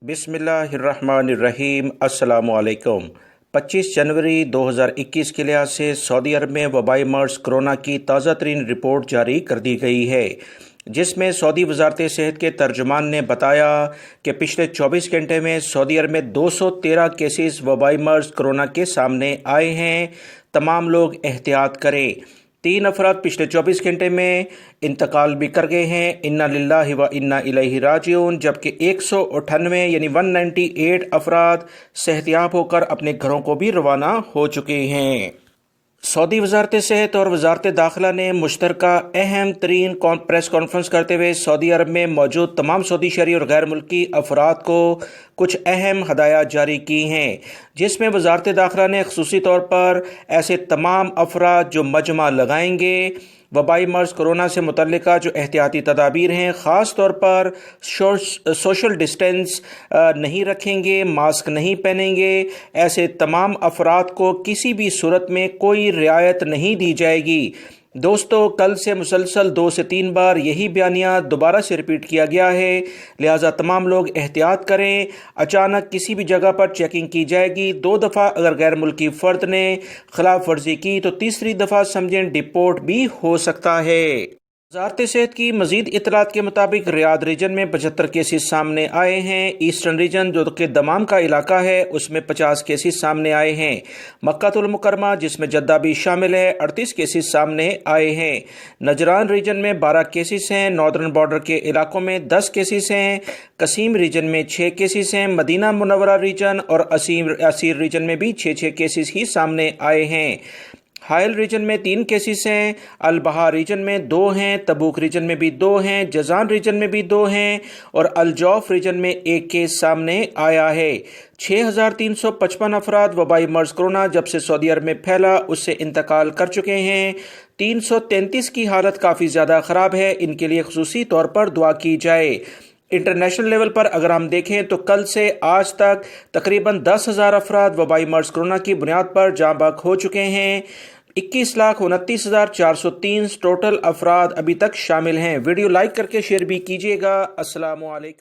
بسم اللہ الرحمن الرحیم۔ السلام علیکم۔ 25 جنوری 2021 کے لحاظ سے سعودی عرب میں وبائی مرض کرونا کی تازہ ترین رپورٹ جاری کر دی گئی ہے، جس میں سعودی وزارت صحت کے ترجمان نے بتایا کہ پچھلے 24 گھنٹے میں سعودی عرب میں 213 کیسز وبائی مرض کرونا کے سامنے آئے ہیں۔ تمام لوگ احتیاط کریں۔ 3 افراد پچھلے 24 گھنٹے میں انتقال بھی کر گئے ہیں، انا للہ و انا الیہ راجعون، جبکہ 198 یعنی 198 افراد صحتیاب ہو کر اپنے گھروں کو بھی روانہ ہو چکے ہیں۔ سعودی وزارت صحت اور وزارت داخلہ نے مشترکہ اہم ترین پریس کانفرنس کرتے ہوئے سعودی عرب میں موجود تمام سعودی شہری اور غیر ملکی افراد کو کچھ اہم ہدایات جاری کی ہیں، جس میں وزارت داخلہ نے خصوصی طور پر ایسے تمام افراد جو مجمع لگائیں گے وبائی مرض کرونا سے متعلقہ جو احتیاطی تدابیر ہیں، خاص طور پر سوشل ڈسٹینس نہیں رکھیں گے، ماسک نہیں پہنیں گے، ایسے تمام افراد کو کسی بھی صورت میں کوئی رعایت نہیں دی جائے گی۔ دوستو، کل سے مسلسل 2 سے 3 بار یہی بیانیہ دوبارہ سے ریپیٹ کیا گیا ہے، لہٰذا تمام لوگ احتیاط کریں۔ اچانک کسی بھی جگہ پر چیکنگ کی جائے گی، 2 دفعہ اگر غیر ملکی فرد نے خلاف ورزی کی تو تیسری دفعہ سمجھیں ڈپورٹ بھی ہو سکتا ہے۔ وزارت صحت کی مزید اطلاعات کے مطابق ریاض ریجن میں 75 کیسز سامنے آئے ہیں۔ ایسٹرن ریجن جو کہ دمام کا علاقہ ہے اس میں 50 کیسز سامنے آئے ہیں۔ مکہ المکرمہ جس میں جدہ بھی شامل ہے 38 کیسز سامنے آئے ہیں۔ نجران ریجن میں 12 کیسز ہیں۔ ناردرن بارڈر کے علاقوں میں 10 کیسز ہیں۔ قصیم ریجن میں 6 کیسز ہیں۔ مدینہ منورہ ریجن اور اسیر ریجن میں بھی 6 کیسز ہی سامنے آئے ہیں۔ حائل ریجن میں 3 کیسز ہیں۔ البہا ریجن میں 2 ہیں۔ تبوک ریجن میں بھی 2 ہیں۔ جزان ریجن میں بھی 2 ہیں اور الجوف ریجن میں 1 کیس سامنے آیا ہے۔ 6355 افراد وبائی مرض کرونا جب سے سعودی عرب میں پھیلا اس سے انتقال کر چکے ہیں۔ 333 کی حالت کافی زیادہ خراب ہے، ان کے لیے خصوصی طور پر دعا کی جائے۔ انٹرنیشنل لیول پر اگر ہم دیکھیں تو کل سے آج تک تقریباً 10,000 افراد وبائی مرض کرونا کی بنیاد پر جاں بحق ہو چکے ہیں۔ 21,29,403 ٹوٹل افراد ابھی تک شامل ہیں۔ ویڈیو لائک کر کے شیئر بھی کیجیے گا۔ السلام علیکم۔